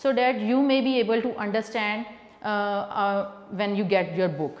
so that you may be able to understand when you get your book।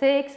6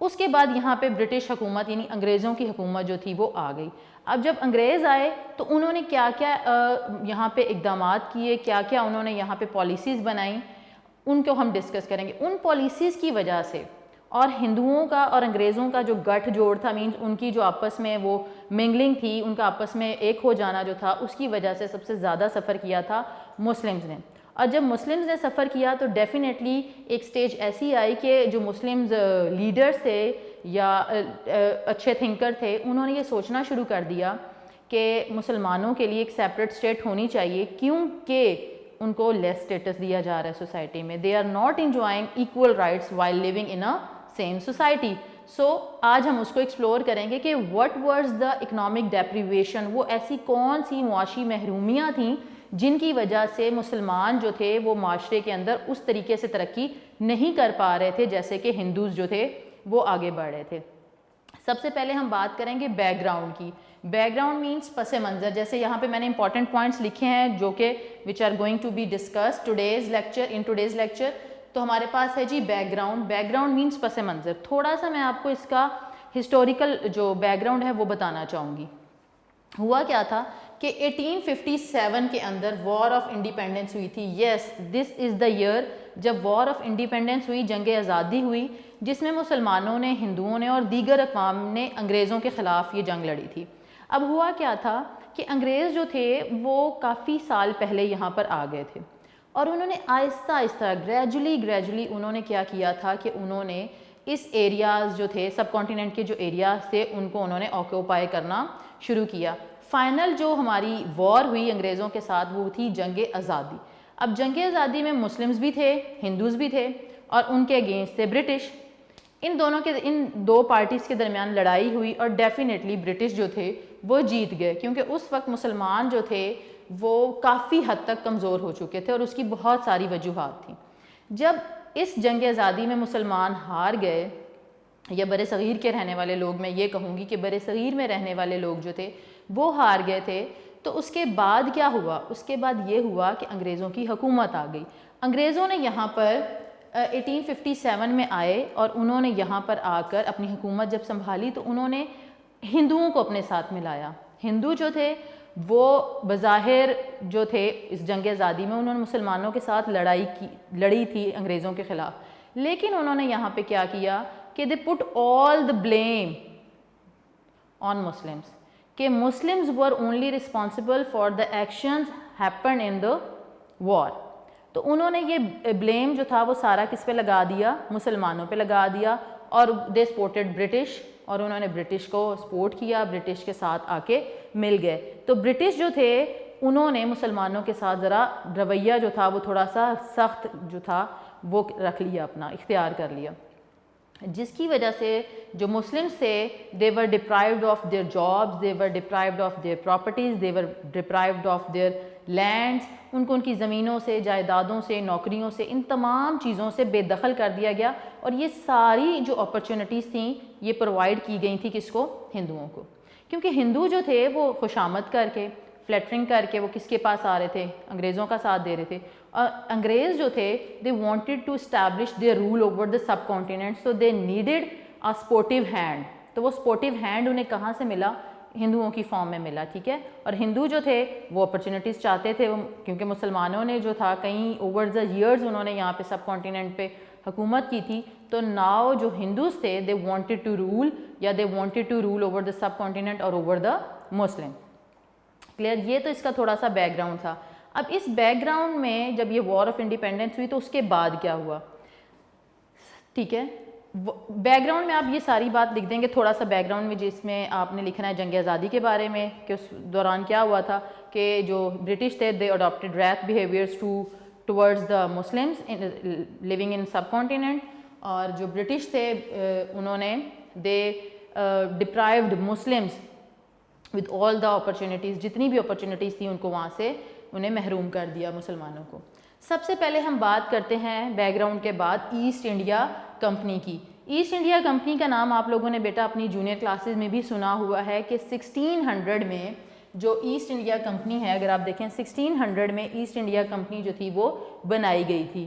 اس کے بعد یہاں پہ British حکومت یعنی انگریزوں کی حکومت جو تھی وہ آ گئی. اب جب انگریز آئے تو انہوں نے کیا کیا یہاں پہ اقدامات کیے, کیا کیا انہوں نے یہاں پہ پالیسیز بنائیں, ان کو ہم ڈسکس کریں گے. ان پالیسیز کی وجہ سے اور ہندوؤں کا اور انگریزوں کا جو گٹھ جوڑ تھا, مینس ان کی جو آپس میں وہ منگلنگ تھی, ان کا آپس میں ایک ہو جانا جو تھا, اس کی وجہ سے سب سے زیادہ سفر کیا تھا مسلمز نے. اور جب مسلمز نے سفر کیا تو ڈیفینیٹلی ایک سٹیج ایسی آئی کہ جو مسلمز لیڈرز تھے یا اچھے تھنکر تھے, انہوں نے یہ سوچنا شروع کر دیا کہ مسلمانوں کے لیے ایک سیپریٹ اسٹیٹ ہونی چاہیے, کیونکہ ان کو لیس اسٹیٹس دیا جا رہا ہے سوسائٹی میں. They are not enjoying equal rights while living in a same society. So آج ہم اس کو ایکسپلور کریں گے کہ what was the economic deprivation, وہ ایسی کون سی معاشی محرومیاں تھیں جن کی وجہ سے مسلمان جو تھے وہ معاشرے کے اندر اس طریقے سے ترقی نہیں کر پا رہے تھے جیسے کہ ہندوز جو تھے وہ آگے بڑھ رہے تھے. سب سے پہلے ہم بات کریں گے بیک گراؤنڈ کی. بیک گراؤنڈ مینس پس منظر. جیسے یہاں پہ میں نے امپورٹنٹ پوائنٹس لکھے ہیں جو کہ which are going to be discuss today's lecture. تو ہمارے پاس ہے جی background. Background means پس منظر. تھوڑا سا میں آپ کو اس کا ہسٹوریکل جو بیک گراؤنڈ ہے وہ بتانا چاہوں گی. ہوا کیا تھا کہ 1857 کے اندر وار آف انڈیپینڈنس ہوئی تھی. یس, دس از دا ایئر جب وار آف انڈیپینڈنس ہوئی, جنگ آزادی ہوئی, جس میں مسلمانوں نے, ہندوؤں نے اور دیگر اقوام نے انگریزوں کے خلاف یہ جنگ لڑی تھی. اب ہوا کیا تھا کہ انگریز جو تھے وہ کافی سال پہلے یہاں پر آ گئے تھے اور انہوں نے آہستہ آہستہ گریجولی انہوں نے کیا تھا کہ انہوں نے اس ایریاز جو تھے سب کانٹیننٹ کے جو ایریاز تھے ان کو انہوں نے آکوپائی کرنا شروع کیا. فائنل جو ہماری وار ہوئی انگریزوں کے ساتھ وہ تھی جنگ آزادی. اب جنگ آزادی میں مسلمز بھی تھے, ہندوز بھی تھے اور ان کے اگینسٹ تھے برٹش. ان دو پارٹیز کے درمیان لڑائی ہوئی اور ڈیفینیٹلی برٹش جو تھے وہ جیت گئے, کیونکہ اس وقت مسلمان جو تھے وہ کافی حد تک کمزور ہو چکے تھے اور اس کی بہت ساری وجوہات تھیں. جب اس جنگ آزادی میں مسلمان ہار گئے, یا بر صغیر کے رہنے والے لوگ, میں یہ کہوں گی کہ بر صغیر میں رہنے والے لوگ جو تھے وہ ہار گئے تھے, تو اس کے بعد کیا ہوا؟ اس کے بعد یہ ہوا کہ انگریزوں کی حکومت آ گئی. انگریزوں نے یہاں پر 1857 میں آئے اور انہوں نے یہاں پر آ کر اپنی حکومت جب سنبھالی تو انہوں نے ہندوؤں کو اپنے ساتھ ملایا. ہندو جو تھے وہ بظاہر جو تھے اس جنگ آزادی میں انہوں نے مسلمانوں کے ساتھ لڑی تھی انگریزوں کے خلاف, لیکن انہوں نے یہاں پہ کیا کیا کہ they put all the blame on Muslims, کہ Muslims were only responsible for the actions happened in the war. تو انہوں نے یہ بلیم جو تھا وہ سارا کس پہ لگا دیا؟ مسلمانوں پہ لگا دیا. اور they supported British, اور انہوں نے برٹش کو سپورٹ کیا, برٹش کے ساتھ آ کے مل گئے. تو برٹش جو تھے انہوں نے مسلمانوں کے ساتھ ذرا رویہ جو تھا وہ تھوڑا سا سخت جو تھا وہ رکھ لیا, اپنا اختیار کر لیا, جس کی وجہ سے جو مسلمس تھے they were deprived of their jobs, they were deprived of their properties, they were deprived of their lands. ان کو ان کی زمینوں سے, جائیدادوں سے, نوکریوں سے, ان تمام چیزوں سے بے دخل کر دیا گیا. اور یہ ساری جو اپرچونٹیز تھیں یہ پرووائڈ کی گئی تھی کس کو؟ ہندوؤں کو. کیونکہ ہندو جو تھے وہ خوشامد کر کے, فلیٹرنگ کر کے وہ کس کے پاس آ رہے تھے؟ انگریزوں کا ساتھ دے رہے تھے. اور انگریز جو تھے they wanted to establish their rule over the subcontinent, so they needed a supportive hand. تو وہ supportive hand انہیں کہاں سے ملا؟ ہندوؤں کی فارم میں ملا. ٹھیک ہے. اور ہندو جو تھے وہ اپرچونیٹیز چاہتے تھے, کیونکہ مسلمانوں نے جو تھا کئی اوور دا ایئرز انہوں نے یہاں پہ سب کانٹیننٹ پہ حکومت کی تھی. تو ناؤ جو ہندوز تھے they wanted to rule, یا they wanted to rule over the subcontinent اور over the Muslim. کلیئر. یہ تو اس کا تھوڑا سا بیک گراؤنڈ تھا. اب اس بیک گراؤنڈ میں جب یہ وار آف انڈیپینڈنس ہوئی تو اس کے بعد کیا ہوا؟ ٹھیک ہے. بیک گراؤنڈ میں آپ یہ ساری بات لکھ دیں گے تھوڑا سا بیک گراؤنڈ میں, جس میں آپ نے لکھنا ہے جنگ آزادی کے بارے میں کہ اس دوران کیا ہوا تھا کہ جو برٹش تھے they adopted wrath behaviors towards the Muslims living in subcontinent, اور جو برٹش تھے انہوں نے they deprived Muslims with all the opportunities, جتنی بھی اپرچونیٹیز تھیں ان کو وہاں سے انہیں محروم کر دیا مسلمانوں کو. سب سے پہلے ہم بات کرتے ہیں بیک گراؤنڈ کے بعد ایسٹ انڈیا کمپنی کی. ایسٹ انڈیا کمپنی کا نام آپ لوگوں نے بیٹا اپنی جونیئر کلاسز میں بھی سنا ہوا ہے کہ 1600 میں جو ایسٹ انڈیا کمپنی ہے, اگر آپ دیکھیں 1600 میں ایسٹ انڈیا کمپنی جو تھی وہ بنائی گئی تھی.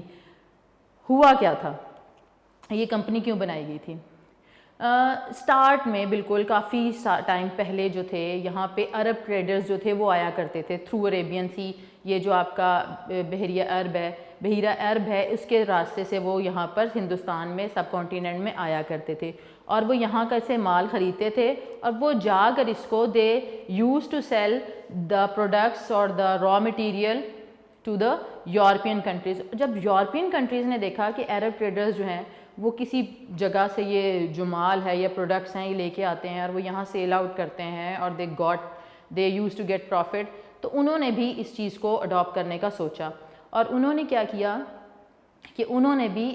ہوا کیا تھا؟ یہ کمپنی کیوں بنائی گئی تھی؟ سٹارٹ میں بالکل کافی ٹائم پہلے جو تھے یہاں پہ عرب ٹریڈرز جو تھے وہ آیا کرتے تھے تھرو عریبین سی، یہ جو آپ کا بحیرہ عرب ہے اس کے راستے سے وہ یہاں پر ہندوستان میں سب کانٹیننٹ میں آیا کرتے تھے اور وہ یہاں کا سے مال خریدتے تھے اور وہ جا کر اس کو they use to sell the products اور the raw material to the European countries. جب یورپین کنٹریز نے دیکھا کہ عرب ٹریڈرز جو ہیں وہ کسی جگہ سے یہ جو مال ہے یا پروڈکٹس ہیں یہ لے کے آتے ہیں اور وہ یہاں سیل آؤٹ کرتے ہیں اور دے یوز ٹو گیٹ پروفٹ, تو انہوں نے بھی اس چیز کو اڈاپٹ کرنے کا سوچا اور انہوں نے کیا کیا کہ انہوں نے بھی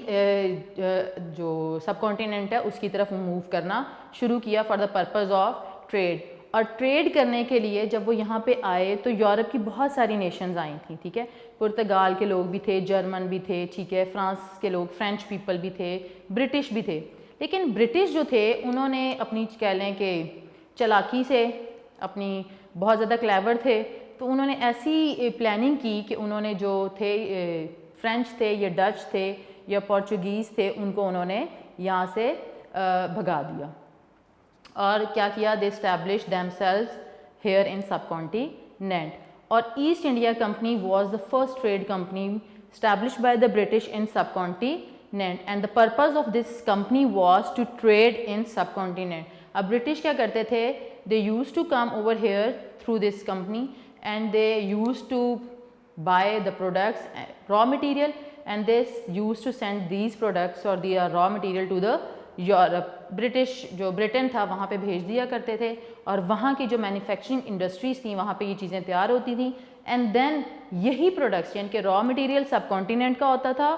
جو سب کانٹیننٹ ہے اس کی طرف موو کرنا شروع کیا for the purpose of trade. اور ٹریڈ کرنے کے لیے جب وہ یہاں پہ آئے تو یورپ کی بہت ساری نیشنز آئی تھیں, ٹھیک ہے, پرتگال کے لوگ بھی تھے, جرمن بھی تھے, ٹھیک ہے, فرانس کے لوگ, فرینچ پیپل بھی تھے, برٹش بھی تھے. لیکن برٹش جو تھے انہوں نے اپنی کہہ لیں کہ چالاکی سے, اپنی بہت زیادہ کلیور تھے, تو انہوں نے ایسی پلاننگ کی کہ انہوں نے جو تھے فرینچ تھے یا ڈچ تھے یا پورچوگیز تھے ان کو انہوں نے یہاں سے بھگا دیا اور کیا کیا, they establish them selves here in subcontinent. اور East India Company was the first trade company established by the British in subcontinent and the purpose of this company was to trade in subcontinent. اب British کیا کرتے تھے, they used to come over here through this company and they used to buy the products, raw material, and they used to send these products or the raw material to the Europe. British جو برٹن تھا وہاں پہ بھیج دیا کرتے تھے اور وہاں کی جو مینوفیکچرنگ انڈسٹریز تھیں وہاں پہ یہ چیزیں تیار ہوتی تھیں اینڈ دین یہی پروڈکٹس یعنی کہ را مٹیریل سب کانٹیننٹ کا ہوتا تھا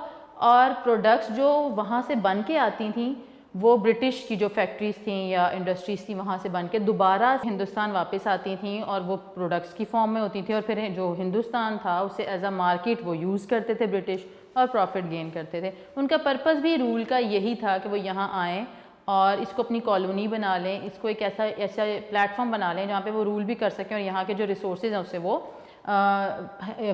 اور پروڈکٹس جو وہاں سے بن کے آتی تھیں وہ برٹش کی جو فیکٹریز تھیں یا انڈسٹریز تھیں وہاں سے بن کے دوبارہ ہندوستان واپس آتی تھیں اور وہ پروڈکٹس کی فارم میں ہوتی تھیں اور پھر جو ہندوستان تھا اسے ایز اے مارکیٹ وہ یوز کرتے تھے برٹش اور پروفٹ گین کرتے تھے. ان کا پرپز بھی رول کا یہی تھا کہ وہ یہاں آئیں اور اس کو اپنی کالونی بنا لیں, اس کو ایک ایسا پلیٹ فارم بنا لیں جہاں پہ وہ رول بھی کر سکیں اور یہاں کے جو ریسورسز ہیں اس سے وہ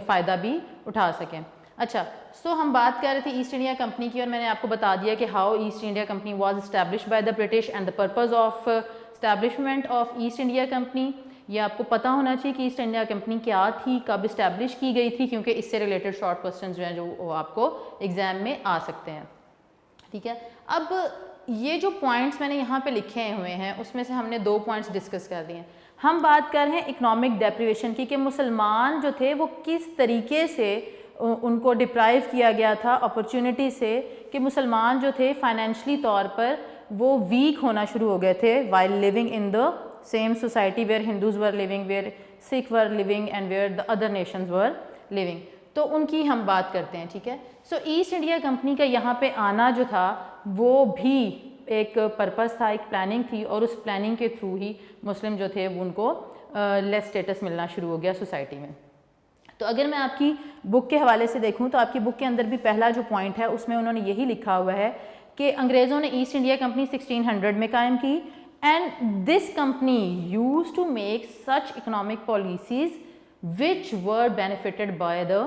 فائدہ بھی اٹھا سکیں. اچھا, سو ہم بات کر رہے تھے ایسٹ انڈیا کمپنی کی اور میں نے آپ کو بتا دیا کہ how asset India Company was established by the British and the purpose of establishment of asset India company. یہ آپ کو پتہ ہونا چاہیے کہ ایسٹ انڈیا کمپنی کیا تھی, کب اسٹیبلش کی گئی تھی, کیونکہ اس سے ریلیٹڈ شارٹ کوسچنز جو ہیں جو وہ آپ کو ایگزام میں آ سکتے ہیں, ٹھیک ہے. اب یہ جو پوائنٹس میں نے یہاں پہ لکھے ہوئے ہیں اس میں سے ہم نے 2 پوائنٹس ڈسکس کر دیے ہیں. ہم بات کر رہے ہیں اکنامک ڈیپریویشن کی کہ مسلمان جو تھے وہ کس طریقے سے ان کو ڈپرائیو کیا گیا تھا اپرچونٹی سے, کہ مسلمان جو تھے فائنینشلی طور پر وہ ویک ہونا شروع ہو گئے تھے while living in the same society where Hindus were living, where Sikh were living and where the other nations were living. تو ان کی ہم بات کرتے ہیں, ٹھیک ہے. سو ایسٹ انڈیا کمپنی کا یہاں پہ آنا جو تھا وہ بھی ایک پرپز تھا, ایک پلاننگ تھی اور اس پلاننگ کے تھرو ہی مسلم جو تھے وہ ان کو لیس اسٹیٹس ملنا شروع ہو گیا سوسائٹی میں. تو اگر میں آپ کی بک کے حوالے سے دیکھوں تو آپ کی بک کے اندر بھی پہلا جو پوائنٹ ہے اس میں انہوں نے یہی لکھا ہوا ہے کہ انگریزوں نے ایسٹ انڈیا کمپنی 1600 میں قائم کی and this company used to make such economic policies which were benefited by the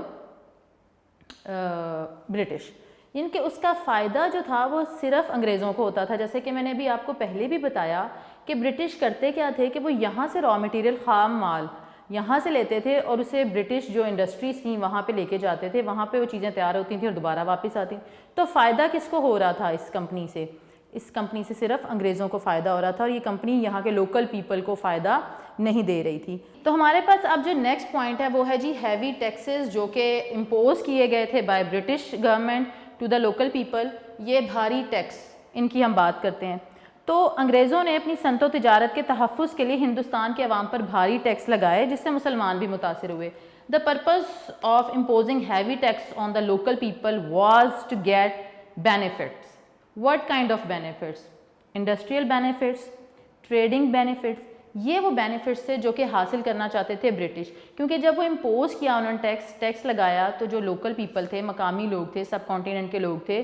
British. ان کے اس کا فائدہ جو تھا وہ صرف انگریزوں کو ہوتا تھا. جیسے کہ میں نے بھی آپ کو پہلے بھی بتایا کہ برٹش کرتے کیا تھے کہ وہ یہاں سے را مٹیریل خام مال یہاں سے لیتے تھے اور اسے برٹش جو انڈسٹریز تھیں وہاں پہ لے کے جاتے تھے, وہاں پہ وہ چیزیں تیار ہوتی تھیں اور دوبارہ واپس آتی. تو فائدہ کس کو ہو رہا تھا اس کمپنی سے؟ اس کمپنی سے صرف انگریزوں کو فائدہ ہو رہا تھا اور یہ کمپنی یہاں کے لوکل پیپل کو فائدہ نہیں دے رہی تھی. تو ہمارے پاس اب جو نیکسٹ پوائنٹ ہے وہ ہے جی ہیوی ٹیکسز جو کہ امپوز کیے گئے تھے by British government to the local people. یہ بھاری ٹیکس ان کی ہم بات کرتے ہیں. تو انگریزوں نے اپنی صنعت و تجارت کے تحفظ کے لیے ہندوستان کے عوام پر بھاری ٹیکس لگائے جس سے مسلمان بھی متاثر ہوئے. The purpose of imposing heavy tax on the local people was to get benefits. What kind of benefits? Industrial benefits, trading benefits. یہ وہ benefits تھے جو کہ حاصل کرنا چاہتے تھے برٹش, کیونکہ جب وہ امپوز کیا انہوں نے ٹیکس لگایا تو جو لوکل پیپل تھے, مقامی لوگ تھے, سب کانٹیننٹ کے لوگ تھے,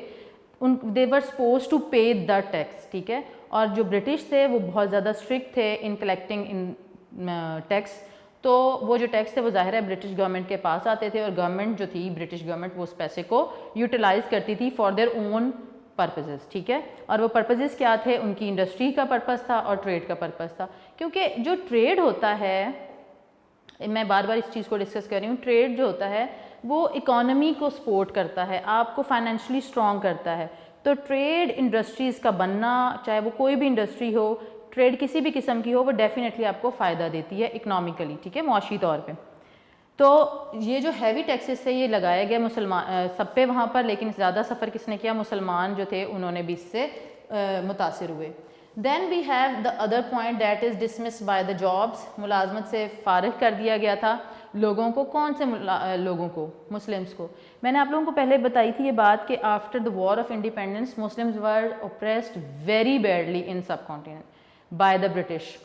they were supposed to pay the tax, ٹھیک ہے. اور جو برٹش تھے وہ بہت زیادہ اسٹرکٹ تھے ان کلیکٹنگ ٹیکس. تو وہ جو ٹیکس تھے وہ ظاہر ہے برٹش گورنمنٹ کے پاس آتے تھے اور گورنمنٹ جو تھی برٹش گورنمنٹ وہ اس پیسے کو یوٹیلائز کرتی تھی فار دیئر اون پرپزز, ٹھیک ہے. اور وہ پرپزز کیا تھے؟ ان کی انڈسٹری کا پرپز تھا اور ٹریڈ کا پرپز تھا. کیونکہ جو ٹریڈ ہوتا ہے, میں بار بار اس چیز کو ڈسکس کر رہی ہوں, ٹریڈ جو ہوتا ہے وہ اکانومی کو سپورٹ کرتا ہے, آپ کو فائنینشلی اسٹرانگ کرتا ہے. تو ٹریڈ انڈسٹریز کا بننا, چاہے وہ کوئی بھی انڈسٹری ہو, ٹریڈ کسی بھی قسم کی ہو, وہ ڈیفینیٹلی آپ کو فائدہ دیتی ہے اکنامیکلی, ٹھیک ہے, معاشی طور پہ. تو یہ جو ہیوی ٹیکسز تھے یہ لگایا گیا مسلمان سب پہ وہاں پر, لیکن زیادہ سفر کس نے کیا؟ مسلمان جو تھے انہوں نے بھی اس سے متاثر ہوئے. Then we have the other point that is dismissed by the jobs. ملازمت سے فارغ کر دیا گیا تھا لوگوں کو. کون سے لوگوں کو؟ مسلمس کو. میں نے آپ لوگوں کو پہلے بتائی تھی یہ بات کہ after the war of independence Muslims were oppressed very badly in subcontinent by the British.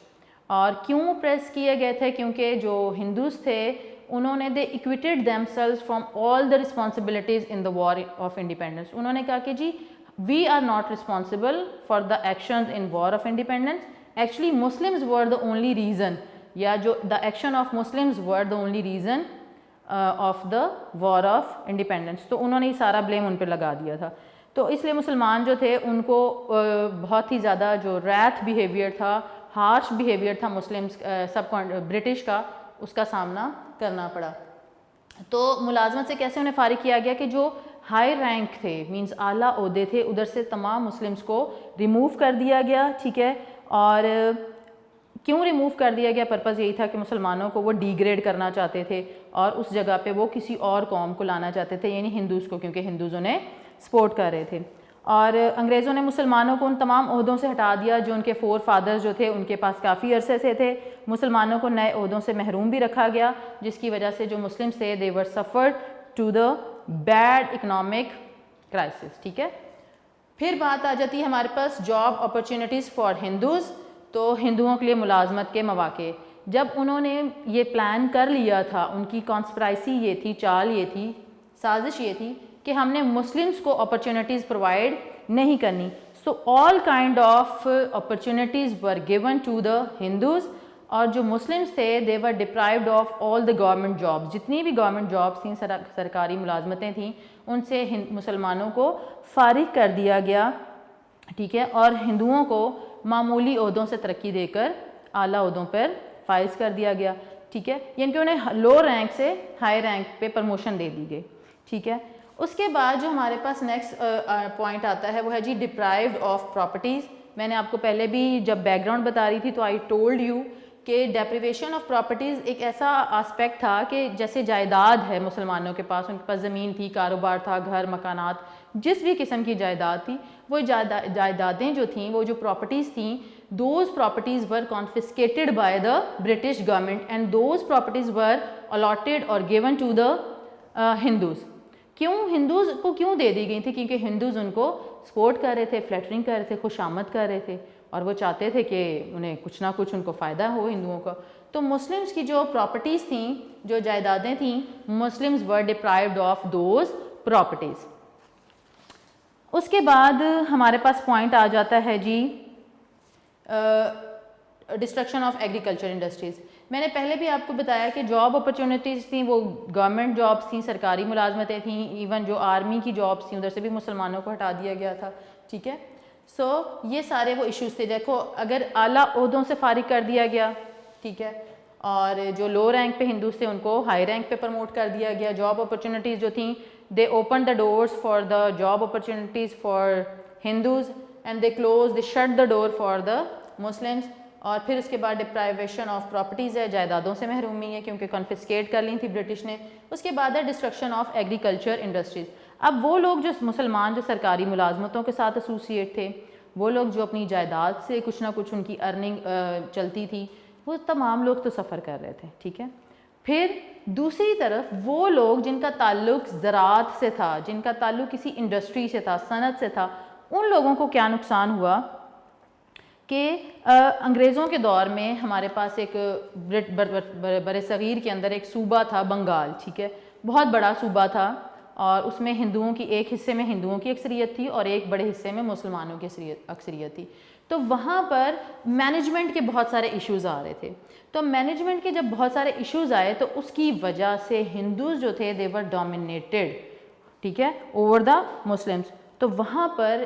اور کیوں اوپریس کیے گئے تھے؟ کیونکہ جو ہندوز تھے انہوں نے they acquitted them selves from all the responsibilities in the war of independence. انہوں نے کہا کہ جی we are not responsible for the actions in war of independence. Actually Muslims were the only reason, یا جو the action of Muslims were the only reason of the war of independence. تو انہوں نے یہ سارا بلیم ان پہ لگا دیا تھا. تو اس لیے مسلمان جو تھے ان کو بہت ہی زیادہ جو ریتھ بیہیویئر تھا, ہارش بیہیویئر تھا مسلمس برٹش کا, اس کا سامنا کرنا پڑا. تو ملازمت سے کیسے انہیں فارغ کیا گیا کہ جو ہائی رینک تھے, مینز اعلیٰ عہدے تھے, ادھر سے تمام مسلمس کو ریموو کر دیا گیا, ٹھیک ہے. اور کیوں ریموو کر دیا گیا؟ پرپز یہی تھا کہ مسلمانوں کو وہ ڈی گریڈ کرنا چاہتے تھے اور اس جگہ پہ وہ کسی اور قوم کو لانا چاہتے تھے, یعنی ہندوز کو, کیونکہ ہندوز انہیں سپورٹ کر رہے تھے. اور انگریزوں نے مسلمانوں کو ان تمام عہدوں سے ہٹا دیا جو ان کے فور فادرز جو تھے ان کے پاس کافی عرصے سے تھے. مسلمانوں کو نئے عہدوں سے محروم بھی رکھا گیا, جس کی وجہ سے جو مسلمس تھے they were suffered to the bad economic crisis, ٹھیک ہے. پھر بات آ جاتی ہے ہمارے پاس جاب اپرچونیٹیز فار ہندوز. تو ہندوؤں کے لیے ملازمت کے مواقع. جب انہوں نے یہ پلان کر لیا تھا, ان کی کانسپرائسی یہ تھی, چال یہ تھی, سازش یہ تھی کہ ہم نے مسلمس کو اپرچونیٹیز پرووائڈ نہیں کرنی. So all kind of opportunities were given to the Hindus. اور جو مسلمس تھے they were deprived of all the government jobs. جتنی بھی گورنمنٹ جابس تھیں, سرکاری ملازمتیں تھیں, ان سے مسلمانوں کو فارغ کر دیا گیا, ٹھیک ہے. اور ہندوؤں کو معمولی عہدوں سے ترقی دے کر اعلیٰ عہدوں پر فائز کر دیا گیا, ٹھیک ہے. یعنی کہ انہیں لو رینک سے ہائی رینک پہ پروموشن دے دی گئی, ٹھیک ہے. اس کے بعد جو ہمارے پاس نیکسٹ پوائنٹ آتا ہے وہ ہے جی ڈپرائیوڈ آف پراپرٹیز. میں نے آپ کو پہلے بھی جب بیک گراؤنڈ بتا رہی تھی تو آئی ٹولڈ یو کہ ڈیپریویشن آف پراپرٹیز ایک ایسا آسپیکٹ تھا کہ جیسے جائیداد ہے مسلمانوں کے پاس, ان کے پاس زمین تھی, کاروبار تھا, گھر, مکانات, جس بھی قسم کی جائیداد تھی, وہ جائیدادیں جو تھیں, وہ جو پراپرٹیز تھیں, those properties were confiscated by the British government and those properties were allotted اور گیون ٹو دا ہندوز. کیوں ہندوز کو کیوں دے دی گئی تھی؟ کیونکہ ہندوز ان کو سپورٹ کر رہے تھے, فلیٹرنگ کر رہے تھے, خوش آمد کر رہے تھے, اور وہ چاہتے تھے کہ انہیں کچھ نہ کچھ ان کو فائدہ ہو ہندوؤں کا. تو مسلمس کی جو پراپرٹیز تھیں, جو جائیدادیں تھیں, Muslims were deprived of those properties. اس کے بعد ہمارے پاس پوائنٹ آ جاتا ہے جی ڈسٹرکشن آف ایگریکلچر انڈسٹریز. میں نے پہلے بھی آپ کو بتایا کہ جاب اپرچونیٹیز تھیں وہ گورنمنٹ جابس تھیں, سرکاری ملازمتیں تھیں, ایون جو آرمی کی جابس تھیں ادھر سے بھی مسلمانوں کو ہٹا دیا گیا تھا, ٹھیک ہے. سو یہ سارے وہ ایشوز تھے. دیکھو اگر اعلیٰ عہدوں سے فارغ کر دیا گیا, ٹھیک ہے, اور جو لو رینک پہ ہندوز تھے ان کو ہائی رینک پہ پروموٹ کر دیا گیا. جاب اپرچونیٹیز جو تھیں they open the doors for the job opportunities for Hindus and they close they shut the door for the Muslims. اور پھر اس کے بعد ڈپرائیویشن آف پراپرٹیز ہے, جائیدادوں سے محرومی ہے کیونکہ کنفسکیٹ کر لی تھی برٹش نے. اس کے بعد ہے ڈسٹرکشن آف ایگریکلچر انڈسٹریز. اب وہ لوگ جو مسلمان جو سرکاری ملازمتوں کے ساتھ ایسوسیٹ تھے, وہ لوگ جو اپنی جائیداد سے کچھ نہ کچھ ان کی ارننگ چلتی تھی, وہ تمام لوگ تو سفر کر رہے تھے, ٹھیک ہے. پھر دوسری طرف وہ لوگ جن کا تعلق زراعت سے تھا, جن کا تعلق کسی انڈسٹری سے تھا, صنعت سے تھا, ان لوگوں کو کیا نقصان ہوا کہ انگریزوں کے دور میں ہمارے پاس ایک بر صغیر کے اندر ایک صوبہ تھا بنگال, ٹھیک ہے, بہت بڑا صوبہ تھا, اور اس میں ہندوؤں کی ایک حصے میں ہندوؤں کی اکثریت تھی اور ایک بڑے حصے میں مسلمانوں کی اکثریت تھی. تو وہاں پر مینجمنٹ کے بہت سارے ایشوز آ رہے تھے. تو مینجمنٹ کے جب بہت سارے ایشوز آئے تو اس کی وجہ سے ہندوز جو تھے دے ور ڈومینیٹڈ, ٹھیک ہے, اوور دا مسلمس. تو وہاں پر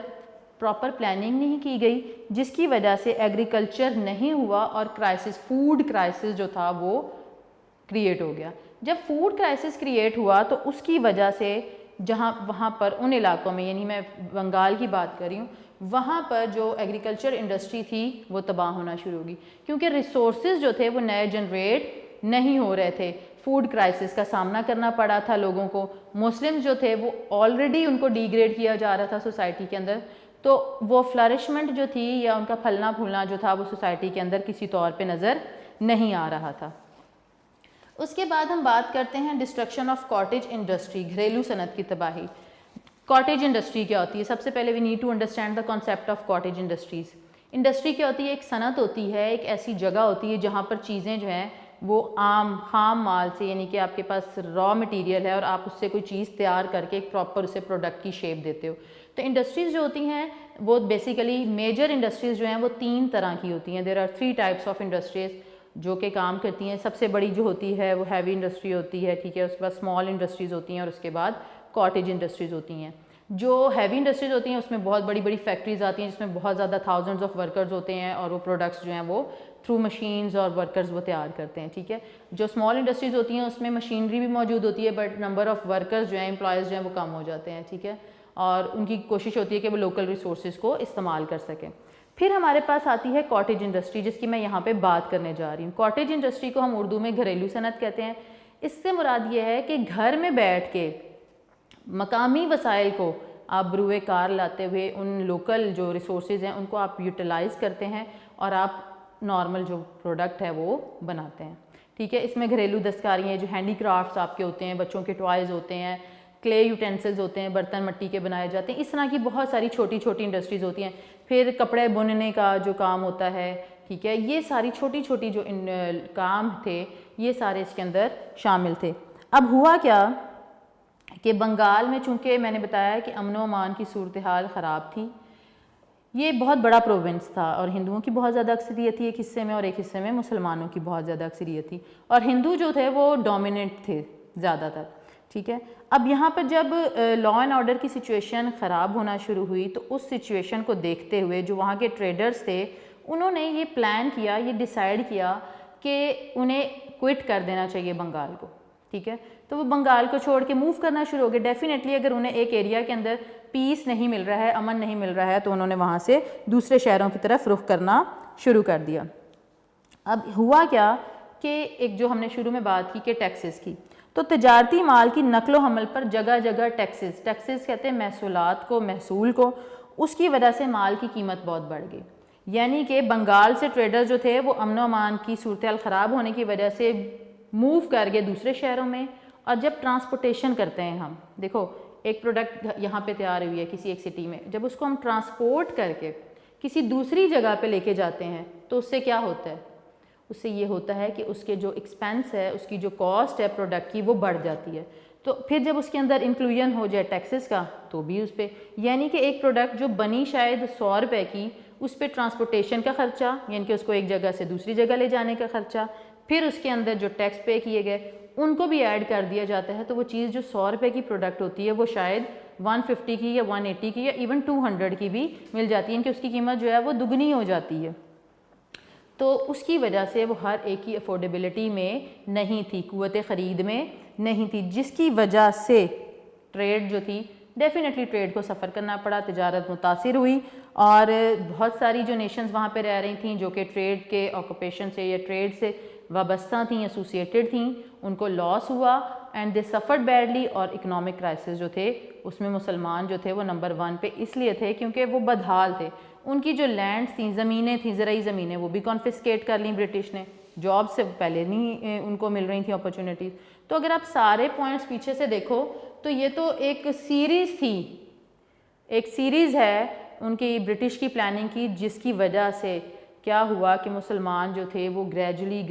پراپر پلاننگ نہیں کی گئی، جس کی وجہ سے ایگریکلچر نہیں ہوا اور کرائسس، فوڈ کرائسس جو تھا وہ کریٹ ہو گیا۔ جب فوڈ کرائسس کریٹ ہوا تو اس کی وجہ سے جہاں وہاں پر ان علاقوں میں، یعنی میں بنگال کی بات کر رہی ہوں، وہاں پر جو ایگریکلچر انڈسٹری تھی وہ تباہ ہونا شروع ہوگی، کیونکہ ریسورسز جو تھے وہ نئے جنریٹ نہیں ہو رہے تھے۔ فوڈ کرائسس کا سامنا کرنا پڑا تھا لوگوں کو، مسلم جو تھے وہ آلریڈی ان کو ڈی گریڈ کیا جا رہا تھا سوسائٹی کے اندر، تو وہ فلرشمنٹ جو تھی یا ان کا پھلنا پھولنا جو تھا وہ سوسائٹی کے اندر کسی طور پہ نظر نہیں آ رہا تھا۔ اس کے بعد ہم بات کرتے ہیں ڈسٹرکشن آف کاٹیج انڈسٹری، گھریلو صنعت کی تباہی۔ کاٹیج انڈسٹری کیا ہوتی ہے؟ سب سے پہلے we need to understand the concept of cottage industries. Industry کیا ہوتی ہے؟ ایک صنعت ہوتی ہے، ایک ایسی جگہ ہوتی ہے جہاں پر چیزیں جو ہیں وہ عام خام مال سے، یعنی کہ آپ کے پاس را مٹیریل ہے اور آپ اس سے کوئی چیز تیار کر کے ایک پراپر اسے پروڈکٹ کی شیپ دیتے ہو۔ تو انڈسٹریز جو ہوتی ہیں وہ بیسیکلی میجر انڈسٹریز جو ہیں وہ 3 طرح کی ہوتی ہیں۔ There are 3 types of industries جو کہ کام کرتی ہیں۔ سب سے بڑی جو ہوتی ہے وہ ہیوی انڈسٹری ہوتی ہے، ٹھیک ہے، اس کے بعد اسمال انڈسٹریز ہوتی ہیں اور اس کے بعد کاٹیج انڈسٹریز ہوتی ہیں۔ جو ہیوی انڈسٹریز ہوتی ہیں اس میں بہت بڑی بڑی فیکٹریز آتی ہیں جس میں بہت زیادہ تھاؤزنڈز آف ورکرز ہوتے ہیں اور وہ پروڈکٹس جو ہیں وہ تھرو مشینز اور ورکرز وہ تیار کرتے ہیں، ٹھیک ہے۔ جو اسمال انڈسٹریز ہوتی ہیں اس میں مشینری بھی موجود ہوتی ہے بٹ نمبر آف ورکرز جو ہیں، امپلائز جو ہیں وہ کم ہو جاتے ہیں، ٹھیک ہے، اور ان کی کوشش ہوتی ہے کہ وہ لوکل ریسورسز کو استعمال کر سکیں۔ پھر ہمارے پاس آتی ہے کاٹیج انڈسٹری، جس کی میں یہاں پہ بات کرنے جا رہی ہوں۔ کاٹیج انڈسٹری کو ہم اردو میں گھریلو صنعت کہتے ہیں۔ اس سے مراد یہ ہے کہ گھر میں بیٹھ کے مقامی وسائل کو آپ بروئے کار لاتے ہوئے ان لوکل جو ریسورسز ہیں ان کو آپ یوٹیلائز کرتے ہیں اور آپ نارمل جو پروڈکٹ ہے وہ بناتے ہیں، ٹھیک ہے۔ اس میں گھریلو دستکاریاں جو ہینڈی کرافٹس آپ کے ہوتے ہیں، بچوں کے ٹوائز ہوتے ہیں، کلے یوٹینسلز ہوتے ہیں، برتن مٹی کے بنائے جاتے ہیں، اس طرح کی بہت ساری چھوٹی چھوٹی انڈسٹریز ہوتی ہیں۔ پھر کپڑے بننے کا جو کام ہوتا ہے، ٹھیک ہے، یہ ساری چھوٹی چھوٹی جو کام تھے یہ سارے اس کے اندر شامل تھے۔ اب ہوا کیا کہ بنگال میں چونکہ میں نے بتایا کہ امن و امان کی صورتحال خراب تھی، یہ بہت بڑا پروونس تھا اور ہندوؤں کی بہت زیادہ اکثریت تھی ایک حصے میں اور ایک حصے میں مسلمانوں کی بہت زیادہ اکثریت تھی، اور ہندو جو تھے وہ ڈومیننٹ تھے زیادہ تر، ٹھیک ہے۔ اب یہاں پر جب لا اینڈ آرڈر کی سچویشن خراب ہونا شروع ہوئی تو اس سچویشن کو دیکھتے ہوئے جو وہاں کے ٹریڈرز تھے انہوں نے یہ پلان کیا، یہ ڈیسائیڈ کیا کہ انہیں کوئٹ کر دینا چاہیے بنگال کو، ٹھیک ہے۔ تو وہ بنگال کو چھوڑ کے موو کرنا شروع ہو گئے۔ ڈیفینیٹلی اگر انہیں ایک ایریا کے اندر پیس نہیں مل رہا ہے، امن نہیں مل رہا ہے، تو انہوں نے وہاں سے دوسرے شہروں کی طرف رخ کرنا شروع کر دیا۔ اب ہوا کیا کہ ایک جو ہم نے شروع میں بات کی کہ ٹیکسز کی، تو تجارتی مال کی نقل و حمل پر جگہ جگہ ٹیکسز کہتے ہیں محصولات کو، محصول کو، اس کی وجہ سے مال کی قیمت بہت بڑھ گئی۔ یعنی کہ بنگال سے ٹریڈر جو تھے وہ امن و امان کی صورتحال خراب ہونے کی وجہ سے موو کر گئے دوسرے شہروں میں، اور جب ٹرانسپورٹیشن کرتے ہیں ہم، دیکھو ایک پروڈکٹ یہاں پہ تیار ہوئی ہے کسی ایک سٹی میں، جب اس کو ہم ٹرانسپورٹ کر کے کسی دوسری جگہ پہ لے کے جاتے ہیں تو اس سے کیا ہوتا ہے؟ اس سے یہ ہوتا ہے کہ اس کے جو ایکسپینس ہے، اس کی جو کاسٹ ہے پروڈکٹ کی وہ بڑھ جاتی ہے۔ تو پھر جب اس کے اندر انکلوژن ہو جائے ٹیکسز کا تو بھی اس پہ، یعنی کہ ایک پروڈکٹ جو بنی شاید 100 روپے کی، اس پہ ٹرانسپورٹیشن کا خرچہ، یعنی کہ اس کو ایک جگہ سے دوسری جگہ لے جانے کا خرچہ، پھر اس کے اندر جو ٹیکس پے کیے گئے ان کو بھی ایڈ کر دیا جاتا ہے، تو وہ چیز جو 100 روپے کی پروڈکٹ ہوتی ہے وہ شاید 150 کی یا 180 کی یا ایون 200 کی بھی مل جاتی ہے، ان کہ اس کی قیمت جو ہے وہ دگنی ہو جاتی ہے۔ تو اس کی وجہ سے وہ ہر ایک کی افورڈیبلٹی میں نہیں تھی، قوت خرید میں نہیں تھی، جس کی وجہ سے ٹریڈ جو تھی، ڈیفینیٹلی ٹریڈ کو سفر کرنا پڑا، تجارت متاثر ہوئی، اور بہت ساری جو نیشنز وہاں پہ رہ رہی تھیں جو کہ ٹریڈ کے آکوپیشن سے یا ٹریڈ سے وابستہ تھیں، ایسوسیٹڈ تھیں، ان کو لاس ہوا اینڈ دے سفرڈ بیڈلی، اور اکنامک کرائسس جو تھے اس میں مسلمان جو تھے وہ نمبر 1 پہ اس لیے تھے کیونکہ وہ بدحال تھے، ان کی جو لینڈز تھیں، زمینیں تھیں، زرعی زمینیں، وہ بھی کانفسکیٹ کر لیں برٹش نے، جاب سے پہلے نہیں ان کو مل رہی تھیں اپرچونیٹیز۔ تو اگر آپ سارے پوائنٹس پیچھے سے دیکھو تو یہ تو ایک سیریز تھی، ایک سیریز ہے ان کی برٹش کی پلاننگ کی، جس کی وجہ سے کیا ہوا کہ مسلمان جو تھے وہ گریجولی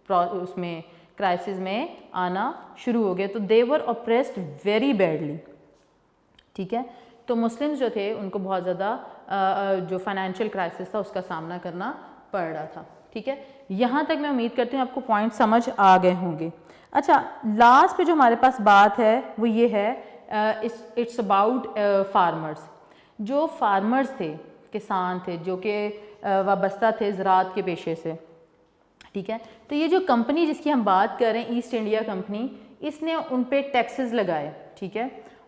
اس میں کرائسس میں آنا شروع ہو گئے، تو دے ور اپریسڈ ویری بیڈلی، ٹھیک ہے۔ تو مسلمز جو تھے ان کو بہت زیادہ جو فائنینشیل کرائسس تھا اس کا سامنا کرنا پڑ رہا تھا، ٹھیک ہے۔ یہاں تک میں امید کرتی ہوں آپ کو پوائنٹ سمجھ آ گئے ہوں گے۔ اچھا، لاسٹ پہ جو ہمارے پاس بات ہے وہ یہ ہے اٹس اباؤٹ فارمرز۔ جو فارمرز تھے، کسان تھے جو کہ وابستہ تھے زراعت کے پیشے سے، ٹھیک ہے. تو یہ جو کمپنی جس کی ہم بات کر رہے ہیں ایسٹ انڈیا کمپنی، اس نے ان پہ ٹیکسز لگائے، ٹھیک ہے،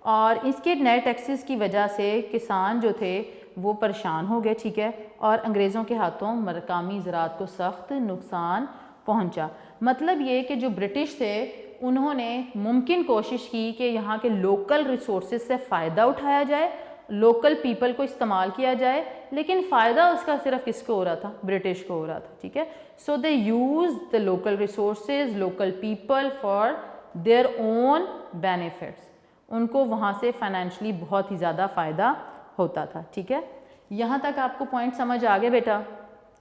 اور اس کے نئے ٹیکسز کی وجہ سے کسان جو تھے وہ پریشان ہو گئے، ٹھیک ہے، اور انگریزوں کے ہاتھوں مقامی زراعت کو سخت نقصان پہنچا. مطلب یہ کہ جو برٹش تھے انہوں نے ممکن کوشش کی کہ یہاں کے لوکل ریسورسز سے فائدہ اٹھایا جائے، لوکل پیپل کو استعمال کیا جائے، لیکن فائدہ اس کا صرف کس کو ہو رہا تھا؟ برٹش کو ہو رہا تھا، ٹھیک ہے. So they use the local resources, local people for their own benefits. ان کو وہاں سے فائنینشلی بہت ہی زیادہ فائدہ ہوتا تھا، ٹھیک ہے. یہاں تک آپ کو پوائنٹ سمجھ آ گئے بیٹا؟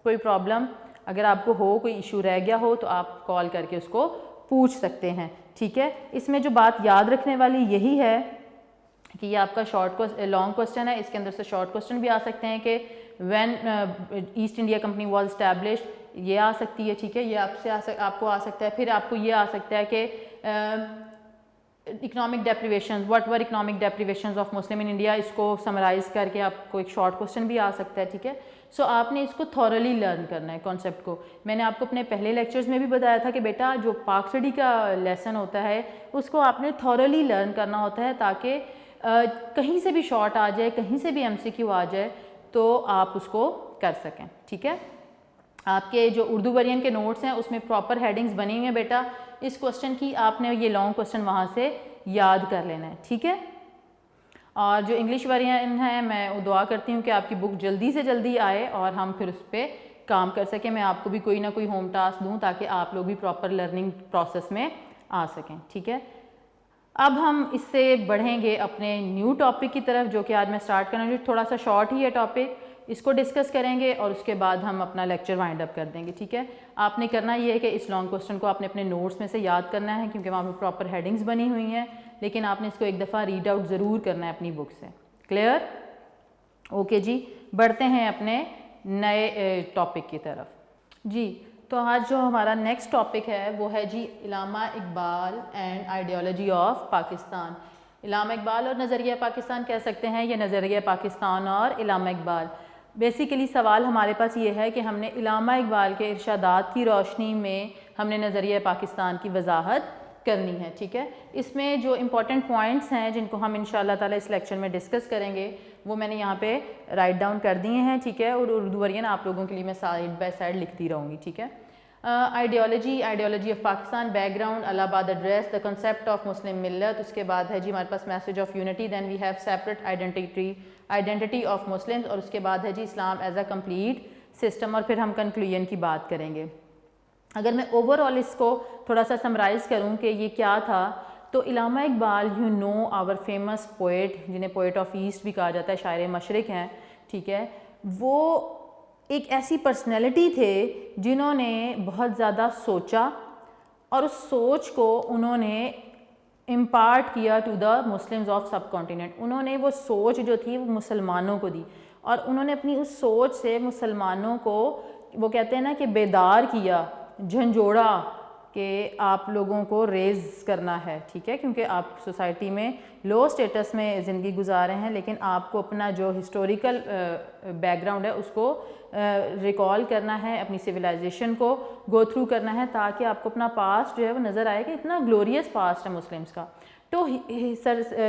کوئی پرابلم اگر آپ کو ہو، کوئی ایشو رہ گیا ہو تو آپ کال کر کے اس کو پوچھ سکتے ہیں، ٹھیک ہے. اس میں جو بات یاد رکھنے والی یہی ہے کہ یہ آپ کا لانگ کوسچن ہے، اس کے اندر سے شارٹ کوسچن بھی آ سکتے ہیں کہ when asset India Company was established, یہ آ سکتی ہے، ٹھیک ہے، یہ آپ کو آ سکتا ہے. پھر آپ کو یہ آ سکتا ہے کہ economic deprivations, what were economic deprivations of Muslim in India, اس کو سمرائز کر کے آپ کو ایک شارٹ کوسچن بھی آ سکتا ہے، ٹھیک ہے. سو آپ نے اس کو تھورلی لرن کرنا ہے کانسیپٹ کو. میں نے آپ کو اپنے پہلے لیکچرز میں بھی بتایا تھا کہ بیٹا جو پاک اسٹڈی کا لیسن ہوتا ہے اس کو آپ نے تھورلی لرن کرنا ہوتا ہے تاکہ کہیں سے بھی شارٹ آ جائے، کہیں سے بھی MCQ آ جائے تو آپ اس کو کر سکیں، ٹھیک ہے. آپ کے جو اردو ورژن کے نوٹس ہیں اس میں پراپر ہیڈنگز بنی ہوئی ہیں بیٹا. اس کوسچن کی آپ نے یہ لانگ کوسچن وہاں سے یاد کر لینا ہے، ٹھیک ہے. اور جو انگلش ورژن ہے میں دعا کرتی ہوں کہ آپ کی بک جلدی سے جلدی آئے اور ہم پھر اس پہ کام کر سکیں. میں آپ کو بھی کوئی نہ کوئی ہوم ٹاسک دوں تاکہ آپ لوگ بھی پراپر لرننگ پروسیس میں آ سکیں، ٹھیک ہے. اب ہم اس سے بڑھیں گے اپنے نیو ٹاپک کی طرف جو کہ آج میں سٹارٹ کرنا جو تھوڑا سا شارٹ ہی ہے ٹاپک. اس کو ڈسکس کریں گے اور اس کے بعد ہم اپنا لیکچر وائنڈ اپ کر دیں گے، ٹھیک ہے. آپ نے کرنا یہ ہے کہ اس لانگ کوسچن کو آپ نے اپنے نوٹس میں سے یاد کرنا ہے کیونکہ وہاں پہ پراپر ہیڈنگز بنی ہوئی ہیں، لیکن آپ نے اس کو ایک دفعہ ریڈ آؤٹ ضرور کرنا ہے اپنی بک سے. کلیئر؟ اوکے جی، بڑھتے ہیں اپنے نئے ٹاپک کی طرف. جی تو آج جو ہمارا نیکسٹ ٹاپک ہے وہ ہے جی علامہ Iqbal and ideology of Pakistan. علامہ اقبال اور نظریہ پاکستان کہہ سکتے ہیں، یا نظریہ پاکستان اور علامہ اقبال. بیسیکلی سوال ہمارے پاس یہ ہے کہ ہم نے علامہ اقبال کے ارشادات کی روشنی میں ہم نے نظریہ پاکستان کی وضاحت کرنی ہے، ٹھیک ہے. اس میں جو امپورٹنٹ پوائنٹس ہیں جن کو ہم انشاءاللہ تعالیٰ اس لیکچر میں ڈسکس کریں گے وہ میں نے یہاں پہ رائٹ ڈاؤن کر دیے ہیں، ٹھیک ہے. اور اردو ورژن آپ لوگوں کے لیے میں سائڈ بائی سائڈ لکھتی رہوں گی، ٹھیک ہے. Ideology of Pakistan, background, Allahabad address, the concept of Muslim millat. اس کے بعد ہے جی ہمارے پاس message of unity, then we have separate identity of Muslims, اور اس کے بعد ہے جی Islam as a complete system, اور پھر ہم کنکلوژن کی بات کریں گے. اگر میں اوور آل اس کو تھوڑا سا سمرائز کروں کہ یہ کیا تھا تو Allama Iqbal you know our famous poet, جنہیں پوئٹ آف ایسٹ بھی کہا جاتا ہے، شاعر مشرق ہیں، ٹھیک ہے. وہ ایک ایسی پرسنالٹی تھے جنہوں نے بہت زیادہ سوچا اور اس سوچ کو انہوں نے امپارٹ کیا to the Muslims of subcontinent. انہوں نے وہ سوچ جو تھی وہ مسلمانوں کو دی اور انہوں نے اپنی اس سوچ سے مسلمانوں کو وہ کہتے ہیں نا کہ بیدار کیا، جھنجھوڑا کہ آپ لوگوں کو ریز کرنا ہے، ٹھیک ہے. کیونکہ آپ سوسائٹی میں لو سٹیٹس میں زندگی گزار رہے ہیں، لیکن آپ کو اپنا جو ہسٹوریکل بیک گراؤنڈ ہے اس کو ریکال کرنا ہے، اپنی سویلائزیشن کو گو تھرو کرنا ہے تاکہ آپ کو اپنا پاسٹ جو ہے وہ نظر آئے کہ اتنا گلوریس پاسٹ ہے مسلمس کا. تو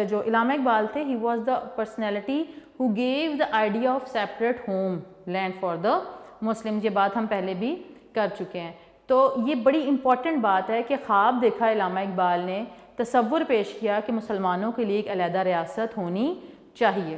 جو علامہ اقبال تھے he was the personality who gave the idea of separate homeland for the Muslim. یہ بات ہم پہلے بھی کر چکے ہیں. تو یہ بڑی امپورٹنٹ بات ہے کہ خواب دیکھا علامہ اقبال نے، تصور پیش کیا کہ مسلمانوں کے لیے ایک علیحدہ ریاست ہونی چاہیے.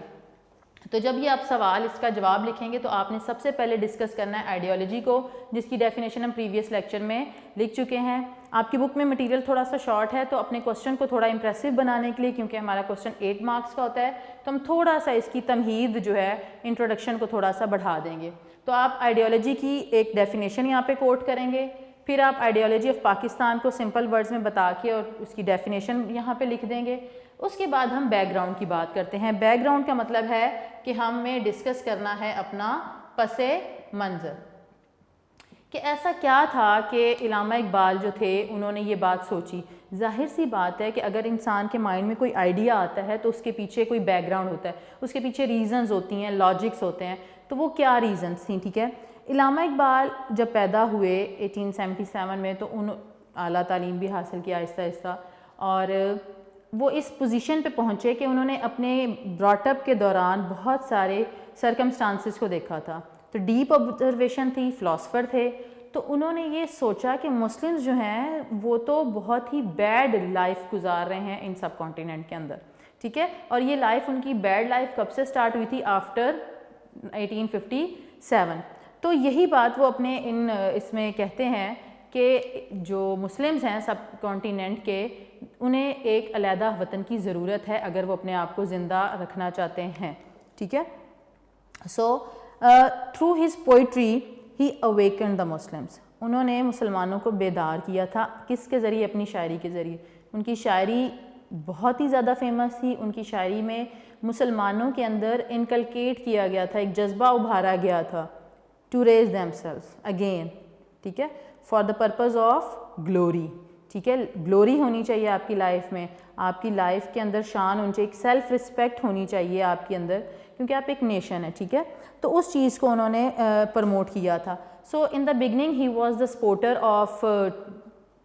تو جب یہ آپ سوال اس کا جواب لکھیں گے تو آپ نے سب سے پہلے ڈسکس کرنا ہے آئیڈیالوجی کو، جس کی ڈیفینیشن ہم پریویس لیکچر میں لکھ چکے ہیں. آپ کی بک میں مٹیریل تھوڑا سا شارٹ ہے تو اپنے کوسچن کو تھوڑا امپریسو بنانے کے لیے، کیونکہ ہمارا کوسچن 8 مارکس کا ہوتا ہے، تو ہم تھوڑا سا اس کی تمہید جو ہے انٹروڈکشن کو تھوڑا سا بڑھا دیں گے. تو آپ آئیڈیالوجی کی ایک ڈیفینیشن یہاں پہ کوٹ کریں گے، پھر آپ آئیڈیالوجی آف پاکستان کو سمپل ورڈز میں بتا کے اور اس کی ڈیفینیشن یہاں پہ لکھ دیں گے. اس کے بعد ہم بیک گراؤنڈ کی بات کرتے ہیں. بیک گراؤنڈ کا مطلب ہے کہ ہمیں ڈسکس کرنا ہے اپنا پس منظر کہ ایسا کیا تھا کہ علامہ اقبال جو تھے انہوں نے یہ بات سوچی. ظاہر سی بات ہے کہ اگر انسان کے مائنڈ میں کوئی آئیڈیا آتا ہے تو اس کے پیچھے کوئی بیک گراؤنڈ ہوتا ہے, اس کے پیچھے ریزنز ہوتی ہیں, لاجکس ہوتے ہیں. تو وہ کیا ریزنز تھیں, ٹھیک ہے. علامہ اقبال جب پیدا ہوئے 1877 میں تو اعلیٰ تعلیم بھی حاصل کیا آہستہ آہستہ, اور وہ اس پوزیشن پہ پہنچے کہ انہوں نے اپنے براٹ اپ کے دوران بہت سارے سرکمسٹانسز کو دیکھا تھا. تو ڈیپ آبزرویشن تھی, فلاسفر تھے, تو انہوں نے یہ سوچا کہ مسلمز جو ہیں وہ تو بہت ہی بیڈ لائف گزار رہے ہیں ان سب کانٹیننٹ کے اندر, ٹھیک ہے. اور یہ لائف ان کی بیڈ لائف کب سے سٹارٹ ہوئی تھی, آفٹر 1857. تو یہی بات وہ اپنے اس میں کہتے ہیں کہ جو مسلمز ہیں سب کانٹیننٹ کے, انہیں ایک علیحدہ وطن کی ضرورت ہے اگر وہ اپنے آپ کو زندہ رکھنا چاہتے ہیں, ٹھیک ہے. So through his poetry he awakened the Muslims. انہوں نے مسلمانوں کو بیدار کیا تھا. کس کے ذریعے؟ اپنی شاعری کے ذریعے. ان کی شاعری بہت ہی زیادہ فیمس تھی. ان کی شاعری میں مسلمانوں کے اندر انکلکیٹ کیا گیا تھا, ایک جذبہ ابھارا گیا تھا, to raise themselves again, ٹھیک ہے, for the purpose of glory, ٹھیک ہے. گلوری ہونی چاہیے آپ کی لائف میں, آپ کی لائف کے اندر شان ہونی چاہیے, ایک سیلف رسپیکٹ ہونی چاہیے آپ کے اندر, کیونکہ آپ ایک نیشن ہے, ٹھیک ہے. تو اس چیز کو انہوں نے پروموٹ کیا تھا. So in the beginning he was the supporter of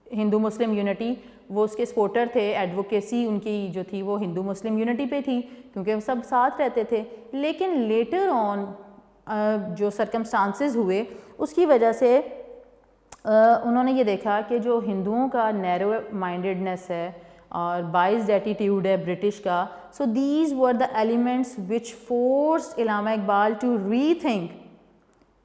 Hindu Muslim unity. وہ اس کے سپورٹر تھے, ایڈوکیسی ان کی جو تھی وہ ہندو مسلم یونٹی پہ تھی کیونکہ وہ سب ساتھ رہتے تھے. لیکن لیٹر آن جو سرکمسٹانسز ہوئے اس کی وجہ سے انہوں نے یہ دیکھا کہ جو ہندوؤں کا نیرو مائنڈیڈنیس ہے اور بائزڈ ایٹیٹیوڈ ہے برٹش کا, so these were the elements which forced Allama Iqbal to rethink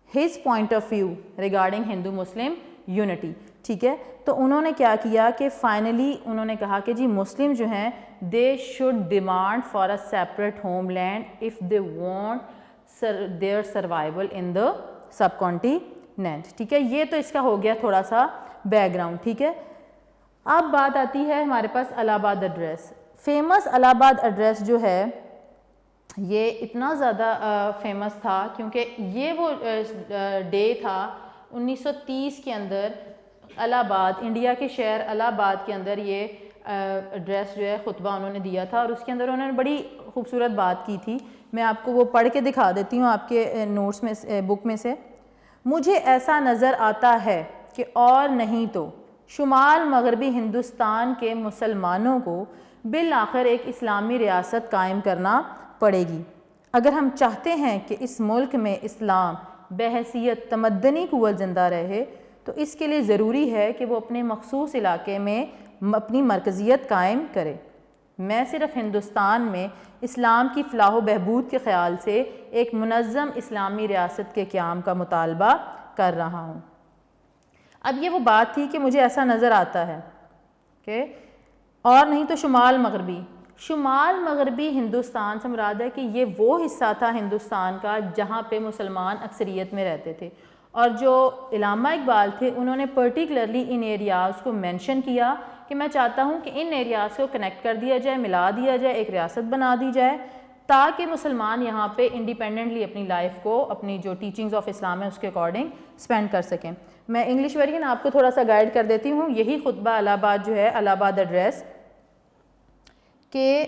his point of view regarding Hindu Muslim unity, ٹھیک ہے. تو انہوں نے کیا کیا کہ فائنلی انہوں نے کہا کہ جی مسلم جو ہیں they should demand for a separate homeland if they want their survival in the subcontinent, ٹھیک ہے. یہ تو اس کا ہو گیا تھوڑا سا بیک گراؤنڈ, ٹھیک ہے. اب بات آتی ہے ہمارے پاس الہ آباد ایڈریس. فیمس الہ آباد ایڈریس جو ہے یہ اتنا زیادہ فیمس تھا کیونکہ یہ وہ ڈے تھا 1930 کے اندر الہ آباد, انڈیا کے شہر الہ آباد کے اندر یہ ایڈریس جو ہے خطبہ انہوں نے دیا تھا, اور اس کے اندر انہوں نے بڑی خوبصورت بات کی تھی. میں آپ کو وہ پڑھ کے دکھا دیتی ہوں آپ کے نوٹس میں, بک میں سے. مجھے ایسا نظر آتا ہے کہ اور نہیں تو شمال مغربی ہندوستان کے مسلمانوں کو بالآخر ایک اسلامی ریاست قائم کرنا پڑے گی اگر ہم چاہتے ہیں کہ اس ملک میں اسلام بحیثیت تمدنی قوت زندہ رہے. تو اس کے لیے ضروری ہے کہ وہ اپنے مخصوص علاقے میں اپنی مرکزیت قائم کرے. میں صرف ہندوستان میں اسلام کی فلاح و بہبود کے خیال سے ایک منظم اسلامی ریاست کے قیام کا مطالبہ کر رہا ہوں. اب یہ وہ بات تھی کہ مجھے ایسا نظر آتا ہے کہ اور نہیں تو شمال مغربی ہندوستان سے مراد ہے کہ یہ وہ حصہ تھا ہندوستان کا جہاں پہ مسلمان اکثریت میں رہتے تھے, اور جو علامہ اقبال تھے انہوں نے پرٹیکولرلی ان ایریاز کو مینشن کیا کہ میں چاہتا ہوں کہ ان ایریاز کو کنیکٹ کر دیا جائے, ملا دیا جائے, ایک ریاست بنا دی جائے تاکہ مسلمان یہاں پہ انڈیپینڈنٹلی اپنی لائف کو اپنی جو ٹیچنگز آف اسلام ہے اس کے اکارڈنگ اسپینڈ کر سکیں. میں انگلش ورژن آپ کو تھوڑا سا گائیڈ کر دیتی ہوں. یہی خطبہ الہ آباد جو ہے, الہ آباد ایڈریس, کہ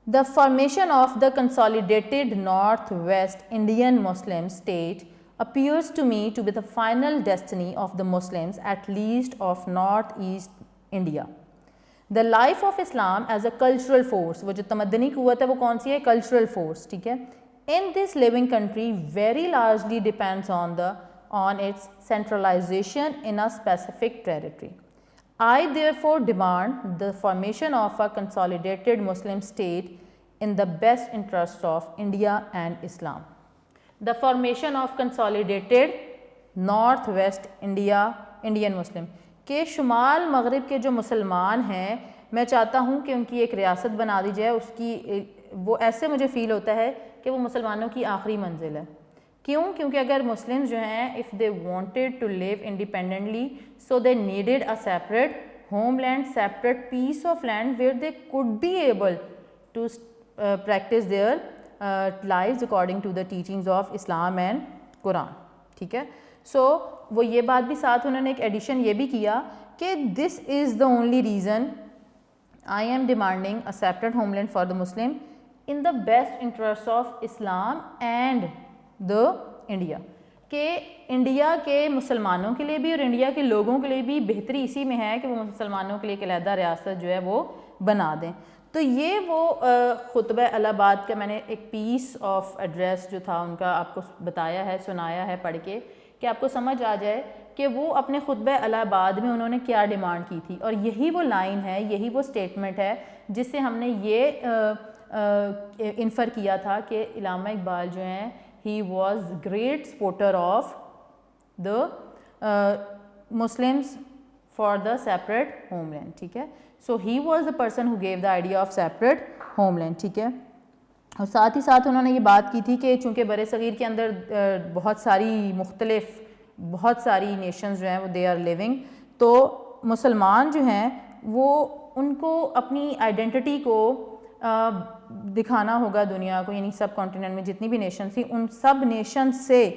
the formation of the consolidated northwest Indian Muslim state appears to me to be the final destiny of the Muslims, at least of northeast India. The life of Islam as a cultural force, وہ جو تمدنی قوت ہے وہ کون سی ہے؟ cultural force, ٹھیک ہے. In this living country very largely depends on its centralization in a specific territory. I therefore demand the formation of a consolidated Muslim state in the best interest of India and Islam. The formation of consolidated northwest Indian Muslim, کہ شمال مغرب کے جو مسلمان ہیں میں چاہتا ہوں کہ ان کی ایک ریاست بنا دی جائے. اس کی وہ ایسے مجھے فیل ہوتا ہے کہ وہ مسلمانوں کی آخری منزل ہے. کیوں؟ کیونکہ اگر مسلم جو ہیں if they wanted to live independently, so they needed a separate homeland, separate piece of land where they could be able to practice their lives according to the teachings of Islam and Quran, ٹھیک ہے. سو وہ یہ بات بھی ساتھ انہوں نے ایک ایڈیشن یہ بھی کیا کہ this is the only reason I am demanding a separate homeland for the Muslim in the best interest of Islam and the India, کہ انڈیا کے مسلمانوں کے لیے بھی اور انڈیا کے لوگوں کے لیے بھی بہتری اسی میں ہے کہ وہ مسلمانوں کے لیے ایک علیحدہ ریاست جو ہے وہ بنا دیں. تو یہ وہ خطبہ الہ آباد کا میں نے ایک پیس آف ایڈریس جو تھا ان کا آپ کو بتایا ہے، سنایا ہے پڑھ کے، کہ آپ کو سمجھ آ جائے کہ وہ اپنے خطبہ الہ آباد میں انہوں نے کیا ڈیمانڈ کی تھی. اور یہی وہ لائن ہے، یہی وہ اسٹیٹمنٹ ہے جس سے ہم نے یہ انفر کیا تھا کہ علامہ اقبال جو ہیں he was great supporter of the Muslims for the separate homeland. ٹھیک ہے، so he was the person who gave the idea of separate homeland. ٹھیک ہے، اور ساتھ ہی ساتھ انہوں نے یہ بات کی تھی کہ چونکہ بر صغیر کے اندر بہت ساری نیشنز جو ہیں وہ they are living، تو مسلمان جو ہیں وہ ان کو اپنی آئیڈینٹی کو دکھانا ہوگا دنیا کو، یعنی سب کانٹیننٹ میں جتنی بھی نیشن تھی ان سب نیشن سے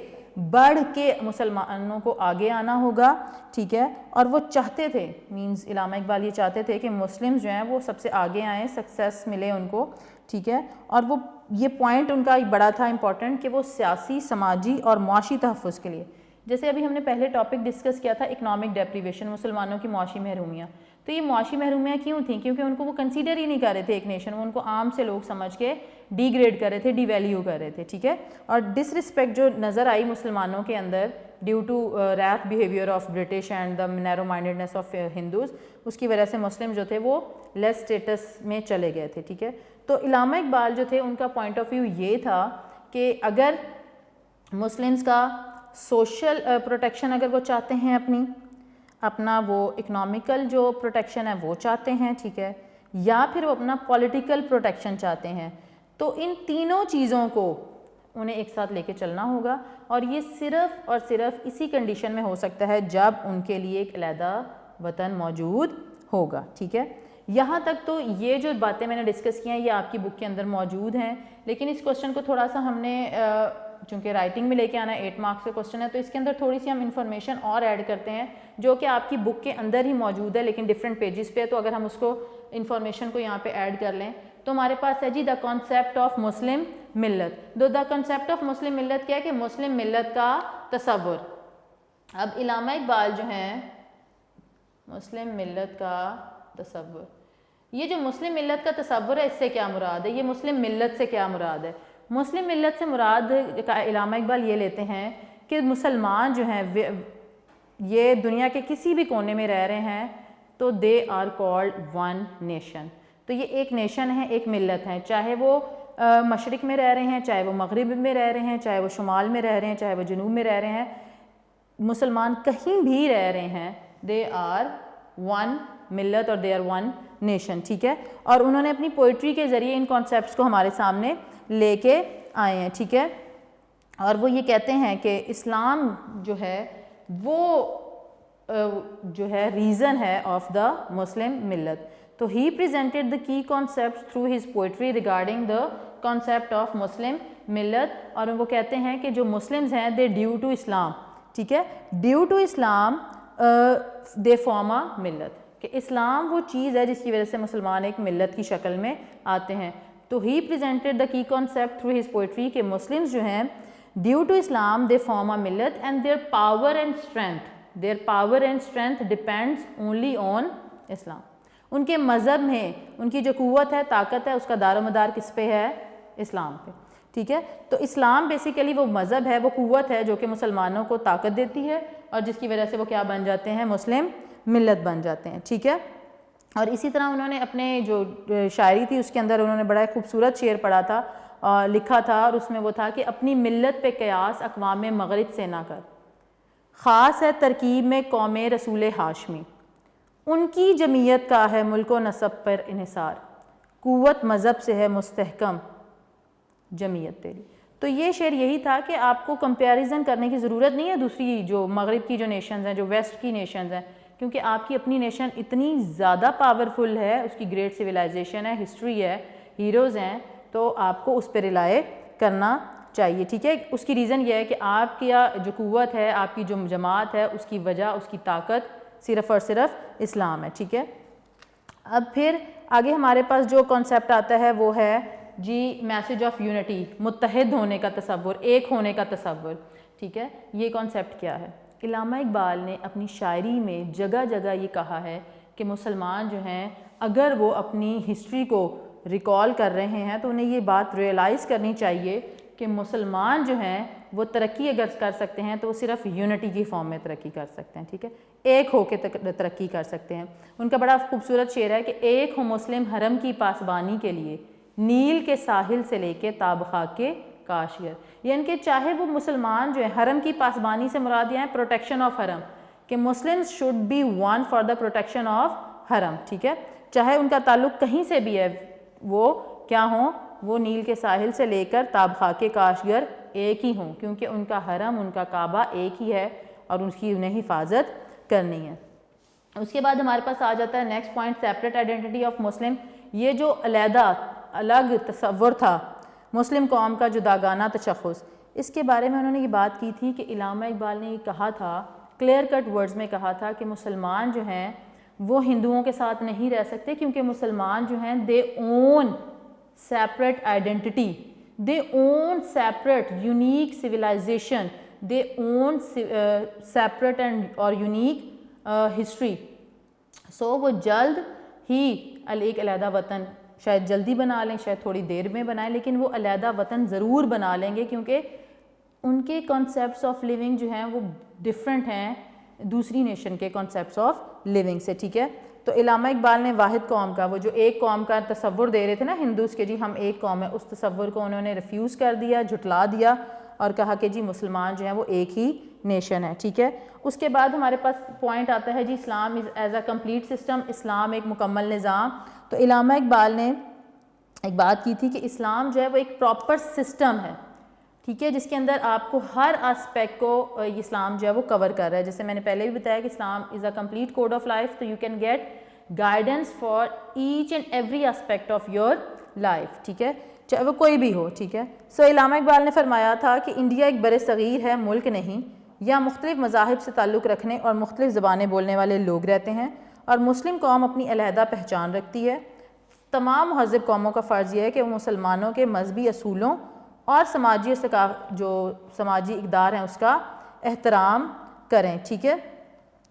بڑھ کے مسلمانوں کو آگے آنا ہوگا. ٹھیک ہے، اور وہ چاہتے تھے، مینز علامہ اقبال یہ چاہتے تھے کہ مسلم جو ہیں وہ سب سے آگے آئیں، سکسیس ملے ان کو. ٹھیک ہے، اور وہ یہ پوائنٹ ان کا ایک بڑا تھا امپورٹنٹ کہ وہ سیاسی، سماجی اور معاشی تحفظ کے لیے، جیسے ابھی ہم نے پہلے ٹاپک ڈسکس کیا تھا اکنامک ڈیپریویشن، مسلمانوں کی معاشی محرومیاں. تو یہ معاشی محرومیاں کیوں تھیں؟ کیونکہ ان کو وہ کنسیڈر ہی نہیں کر رہے تھے ایک نیشن، وہ ان کو عام سے لوگ سمجھ کے ڈی گریڈ کر رہے تھے، ڈی ویلیو کر رہے تھے. ٹھیک ہے، اور ڈس رسپیکٹ جو نظر آئی مسلمانوں کے اندر due to rough behaviour of British and the narrow mindedness of Hindus, اس کی وجہ سے مسلم جو تھے وہ لیس اسٹیٹس میں چلے گئے تھے. ٹھیک ہے، تو علامہ اقبال جو تھے ان کا پوائنٹ آف ویو یہ تھا کہ اگر مسلمس کا سوشل پروٹیکشن اگر وہ چاہتے ہیں، اپنا وہ اکنامیکل جو پروٹیکشن ہے وہ چاہتے ہیں، ٹھیک ہے، یا پھر وہ اپنا پولیٹیکل پروٹیکشن چاہتے ہیں، تو ان تینوں چیزوں کو انہیں ایک ساتھ لے کے چلنا ہوگا. اور یہ صرف اور صرف اسی کنڈیشن میں ہو سکتا ہے جب ان کے لیے ایک علیحدہ وطن موجود ہوگا. ٹھیک ہے، یہاں تک تو یہ جو باتیں میں نے ڈسکس کی ہیں یہ آپ کی بک کے اندر موجود ہیں، لیکن اس کوشچن کو تھوڑا سا ہم نے چونکہ رائٹنگ میں لے کے آنا ہے، 8 مارکس کا کوشچن ہے، تو اس کے اندر تھوڑی سی ہم انفارمیشن اور ایڈ کرتے ہیں جو کہ آپ کی بک کے اندر ہی موجود ہے لیکن ڈفرینٹ پیجز پہ. تو اگر ہم اس کو انفارمیشن کو یہاں پہ ایڈ کر لیں تو ہمارے پاس ہے جی دا کانسیپٹ آف مسلم ملت. دا کنسیپٹ آف مسلم ملت کیا ہے کہ مسلم ملت کا تصور. اب علامہ اقبال جو ہیں مسلم ملت کا تصور، یہ جو مسلم ملت کا تصور ہے اس سے کیا مراد ہے، یہ مسلم ملت سے کیا مراد ہے؟ مسلم ملت سے مراد علامہ اقبال یہ لیتے ہیں کہ مسلمان جو ہیں یہ دنیا کے کسی بھی کونے میں رہ رہے ہیں تو they are called one nation. تو یہ ایک نیشن ہے، ایک ملت ہے، چاہے وہ مشرق میں رہ رہے ہیں، چاہے وہ مغرب میں رہ رہے ہیں، چاہے وہ شمال میں رہ رہے ہیں، چاہے وہ جنوب میں رہ رہے ہیں، مسلمان کہیں بھی رہ رہے ہیں، دے آر ون ملت اور دے آر ون نیشن. ٹھیک ہے، اور انہوں نے اپنی پوئٹری کے ذریعے ان کانسیپٹس کو ہمارے سامنے لے کے آئے ہیں. ٹھیک ہے، اور وہ یہ کہتے ہیں کہ اسلام جو ہے وہ جو ہے ریزن ہے آف دا مسلم ملت. تو ہی پریزنٹڈ دا کی concepts through his poetry regarding the concept of Muslim ملت. اور وہ کہتے ہیں کہ جو مسلمز ہیں دے ڈیو ٹو اسلام، ٹھیک ہے، due to Islam they form a millat, کہ اسلام وہ چیز ہے جس کی وجہ سے مسلمان ایک ملت کی شکل میں آتے ہیں. تو ہی presented the key concept through his poetry کہ مسلمز جو ہیں due to Islam they form a millat and their power and strength depends only on Islam. ان کے مذہب میں ان کی جو قوت ہے، طاقت ہے، اس کا دار و مدار کس پہ ہے؟ اسلام پہ. ٹھیک ہے، تو اسلام بیسیکلی وہ مذہب ہے، وہ قوت ہے جو کہ مسلمانوں کو طاقت دیتی ہے اور جس کی وجہ سے وہ کیا بن جاتے ہیں؟ مسلم ملت بن جاتے ہیں. ٹھیک ہے، اور اسی طرح انہوں نے اپنے جو شاعری تھی اس کے اندر انہوں نے بڑا خوبصورت شعر پڑھا تھا اور لکھا تھا، اور اس میں وہ تھا کہ اپنی ملت پہ قیاس اقوام مغرب سے نہ کر، خاص ہے ترکیب میں قوم رسول ہاشمی، ان کی جمعیت کا ہے ملک و نسب پر انحصار، قوت مذہب سے ہے مستحکم جمعیت تیری. تو یہ شعر یہی تھا کہ آپ کو کمپیریزن کرنے کی ضرورت نہیں ہے دوسری جو مغرب کی جو نیشنز ہیں، جو ویسٹ کی نیشنز ہیں، کیونکہ آپ کی اپنی نیشن اتنی زیادہ پاورفل ہے، اس کی گریٹ سویلائزیشن ہے، ہسٹری ہے، ہیروز ہیں، تو آپ کو اس پہ ریلائے کرنا چاہیے. ٹھیک ہے، اس کی ریزن یہ ہے کہ آپ کی جو قوت ہے، آپ کی جو جماعت ہے، اس کی وجہ، اس کی طاقت صرف اور صرف اسلام ہے. ٹھیک ہے, اب پھر آگے ہمارے پاس جو کانسیپٹ آتا ہے وہ ہے جی میسج آف یونٹی, متحد ہونے کا تصور, ایک ہونے کا تصور. ٹھیک ہے, یہ کانسیپٹ کیا ہے؟ علامہ اقبال نے اپنی شاعری میں جگہ جگہ یہ کہا ہے کہ مسلمان جو ہیں اگر وہ اپنی ہسٹری کو ریکال کر رہے ہیں تو انہیں یہ بات ریئلائز کرنی چاہیے کہ مسلمان جو ہیں وہ ترقی اگر کر سکتے ہیں تو وہ صرف یونٹی کی فارم میں ترقی کر سکتے ہیں. ٹھیک ہے, ایک ہو کے ترقی کر سکتے ہیں. ان کا بڑا خوبصورت شعر ہے کہ ایک ہو مسلم حرم کی پاسبانی کے لیے, نیل کے ساحل سے لے کے تاب خاک کے کاشگر. یعنی کہ چاہے وہ مسلمان جو ہیں, حرم کی پاسبانی سے مراد یہ ہے پروٹیکشن آف حرم, کہ Muslims should be one for the protection of حرم. ٹھیک ہے, چاہے ان کا تعلق کہیں سے بھی ہے, وہ کیا ہوں, وہ نیل کے ساحل سے لے کر تاب خاک کے کاشگر ایک ہی ہوں, کیونکہ ان کا حرم, ان کا کعبہ ایک ہی ہے اور ان کی انہیں حفاظت کرنی ہے. اس کے بعد ہمارے پاس آ جاتا ہے next point, separate identity of Muslim. یہ جو علیحدہ الگ تصور تھا مسلم قوم کا, جداگانہ تشخص, اس کے بارے میں انہوں نے یہ بات کی تھی کہ علامہ اقبال نے یہ کہا تھا, کلیئر کٹ ورڈز میں کہا تھا کہ مسلمان جو ہیں وہ ہندوؤں کے ساتھ نہیں رہ سکتے, کیونکہ مسلمان جو ہیں دے اون separate identity, they own separate unique civilization, they own separate and or unique history. So وہ جلد ہی ایک علیحدہ وطن شاید جلدی بنا لیں, شاید تھوڑی دیر میں بنائیں, لیکن وہ علیحدہ وطن ضرور بنا لیں گے, کیونکہ ان کے کانسیپٹس آف لیونگ جو ہیں وہ ڈفرینٹ ہیں دوسری نیشن کے کانسیپٹس آف لیونگ سے. ٹھیک ہے, تو علامہ اقبال نے واحد قوم کا, وہ جو ایک قوم کا تصور دے رہے تھے نا ہندوز کے, جی ہم ایک قوم ہے, اس تصور کو انہوں نے ریفیوز کر دیا, جھٹلا دیا اور کہا کہ جی مسلمان جو ہیں وہ ایک ہی نیشن ہے. ٹھیک ہے, اس کے بعد ہمارے پاس پوائنٹ آتا ہے جی Islam is as a complete system, اسلام ایک مکمل نظام. تو علامہ اقبال نے ایک بات کی تھی کہ اسلام جو ہے وہ ایک پراپر سسٹم ہے. ٹھیک ہے, جس کے اندر آپ کو ہر آسپیکٹ کو اسلام جو ہے وہ کور کر رہا ہے. جیسے میں نے پہلے بھی بتایا کہ Islam is a complete code of life, تو you can get guidance for each and every aspect of your life. ٹھیک ہے, چاہے وہ کوئی بھی ہو. ٹھیک ہے, سو علامہ اقبال نے فرمایا تھا کہ انڈیا ایک بر صغیر ہے, ملک نہیں. یہاں مختلف مذاہب سے تعلق رکھنے اور مختلف زبانیں بولنے والے لوگ رہتے ہیں, اور مسلم قوم اپنی علیحدہ پہچان رکھتی ہے. تمام مہذب قوموں کا فرض یہ ہے کہ وہ مسلمانوں کے مذہبی اصولوں اور جو سماجی اقدار ہیں اس کا احترام کریں. ٹھیک ہے,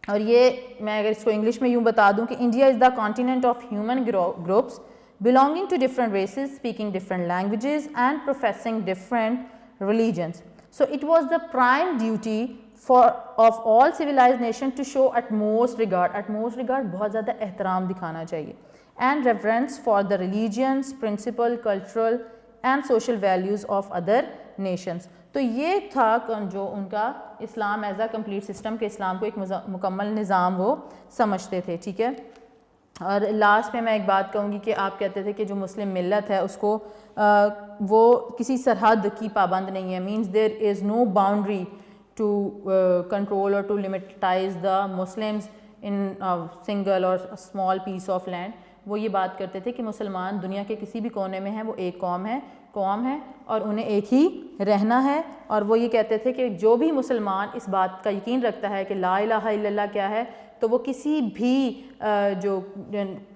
اور یہ میں اگر اس کو انگلش میں یوں بتا دوں کہ India is the continent of human groups belonging to different races, speaking different languages and professing different religions. So it was the prime duty of all civilized nations to show utmost regard بہت زیادہ احترام دکھانا چاہیے, and reverence for the religions, principal, cultural and social values of other nations. تو یہ تھا جو ان کا اسلام ایز اے کمپلیٹ سسٹم, کہ اسلام کو ایک مکمل نظام وہ سمجھتے تھے. ٹھیک ہے, اور لاسٹ میں ایک بات کہوں گی کہ آپ کہتے تھے کہ جو مسلم ملت ہے اس کو وہ کسی سرحد کی پابند نہیں ہے, means there is no boundary to control اور to limitize the Muslims in single اور اسمال پیس آف لینڈ. وہ یہ بات کرتے تھے کہ مسلمان دنیا کے کسی بھی کونے میں ہیں, وہ ایک قوم ہے اور انہیں ایک ہی رہنا ہے. اور وہ یہ کہتے تھے کہ جو بھی مسلمان اس بات کا یقین رکھتا ہے کہ لا الہ الا اللہ کیا ہے, تو وہ کسی بھی جو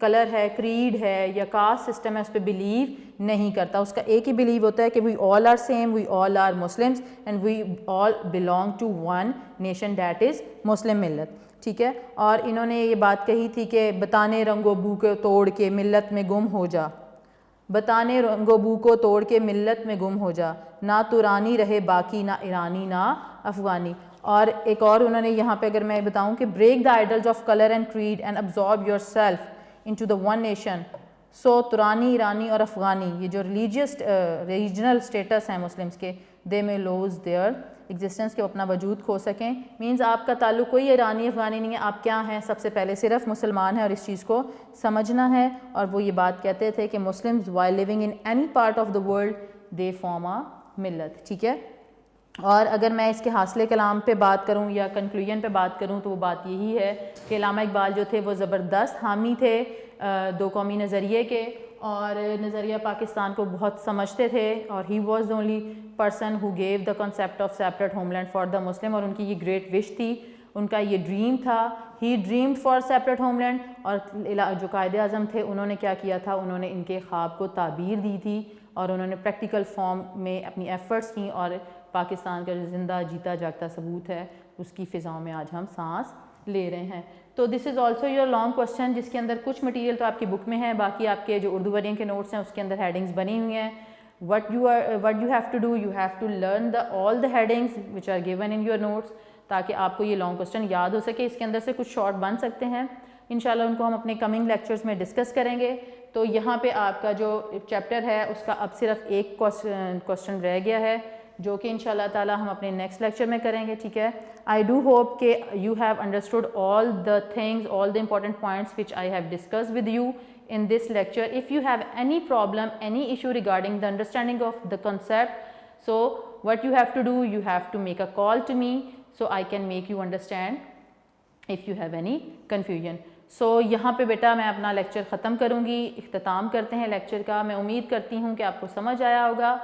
کلر ہے, کریڈ ہے یا کاسٹ سسٹم ہے اس پہ بلیو نہیں کرتا. اس کا ایک ہی بلیو ہوتا ہے کہ we all are same, we all are Muslims and we all belong to one nation that is Muslim millat. ٹھیک ہے, اور انہوں نے یہ بات کہی تھی کہ بتانے رنگ و بو کو توڑ کے ملت میں گم ہو جا, بتانے رنگ و بو کو توڑ کے ملت میں گم ہو جا, نہ تورانی رہے باقی, نہ ایرانی نہ افغانی. اور ایک اور انہوں نے یہاں پہ اگر میں بتاؤں کہ break the idols of colour and creed and absorb yourself into the one nation. So ترانی, ایرانی اور افغانی, یہ جو ریجنل اسٹیٹس ہیں مسلمس کے, دے میں لوز دیئر ایگزسٹنس, کے اپنا وجود کھو سکیں. مینز آپ کا تعلق کوئی ایرانی افغانی نہیں ہے, آپ کیا ہیں, سب سے پہلے صرف مسلمان ہیں, اور اس چیز کو سمجھنا ہے. اور وہ یہ بات کہتے تھے کہ Muslims while living in any part of the world they form a ملت. ٹھیک ہے, اور اگر میں اس کے حاصل کلام پہ بات کروں یا کنکلوژن پہ بات کروں تو وہ بات یہی ہے کہ علامہ اقبال جو تھے وہ زبردست حامی تھے دو قومی نظریے کے, اور نظریہ پاکستان کو بہت سمجھتے تھے, اور he was the only person who gave the concept of separate homeland for the Muslim, اور ان کی یہ گریٹ وش تھی. ان کا یہ ڈریم تھا. He dreamed for separate homeland. اور جو قائد اعظم تھے انہوں نے کیا کیا تھا, انہوں نے ان کے خواب کو تعبیر دی تھی اور انہوں نے پریکٹیکل فارم میں اپنی ایفرٹس کی, اور پاکستان کا جو زندہ جیتا جاگتا ثبوت ہے اس کی فضاؤں میں آج ہم سانس لے رہے ہیں. تو this is also your long question, جس کے اندر کچھ مٹیریل تو آپ کی بک میں ہے, باقی آپ کے جو اردو ورڈنگ کے نوٹس ہیں اس کے اندر ہیڈنگز بنی ہوئی ہیں. what you have to do, you have to learn all the headings which are given in your notes, تاکہ آپ کو یہ لانگ کوشچن یاد ہو سکے. اس کے اندر سے کچھ شارٹ بن سکتے ہیں, انشاءاللہ ان کو ہم اپنے کمنگ لیکچرز میں ڈسکس کریں گے. تو یہاں پہ آپ کا جو چیپٹر ہے اس کا اب صرف ایک کوشچن رہ گیا ہے, جو کہ انشاءاللہ تعالی ہم اپنے نیکسٹ لیکچر میں کریں گے. ٹھیک ہے, آئی ڈو ہوپ کہ you have understood all the things, all the important points which I have discussed with you in this lecture. If you have any problem, any issue regarding the understanding of the concept, so what you have to do, you have to make a call to me so I can make you understand if you have any confusion. So یہاں پہ بیٹا میں اپنا lecture ختم کروں گی, اختتام کرتے ہیں لیکچر کا. میں امید کرتی ہوں کہ آپ کو سمجھ آیا ہوگا,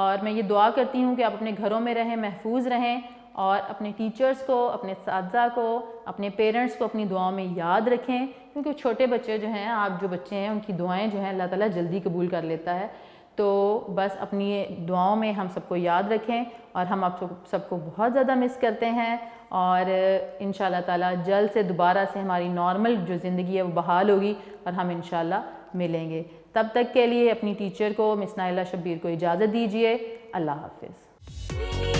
اور میں یہ دعا کرتی ہوں کہ آپ اپنے گھروں میں رہیں, محفوظ رہیں, اور اپنے ٹیچرز کو, اپنے اساتذہ کو, اپنے پیرنٹس کو اپنی دعاؤں میں یاد رکھیں, کیونکہ چھوٹے بچے جو ہیں, آپ جو بچے ہیں ان کی دعائیں جو ہیں اللہ تعالیٰ جلدی قبول کر لیتا ہے. تو بس اپنی دعاؤں میں ہم سب کو یاد رکھیں, اور ہم آپ سب کو بہت زیادہ مس کرتے ہیں, اور انشاءاللہ تعالیٰ جلد سے دوبارہ سے ہماری نارمل جو زندگی ہے وہ بحال ہوگی, اور ہم انشاءاللہ ملیں گے. تب تک کے لیے اپنی ٹیچر کو مس نائلہ شبیر کو اجازت دیجیے. اللہ حافظ.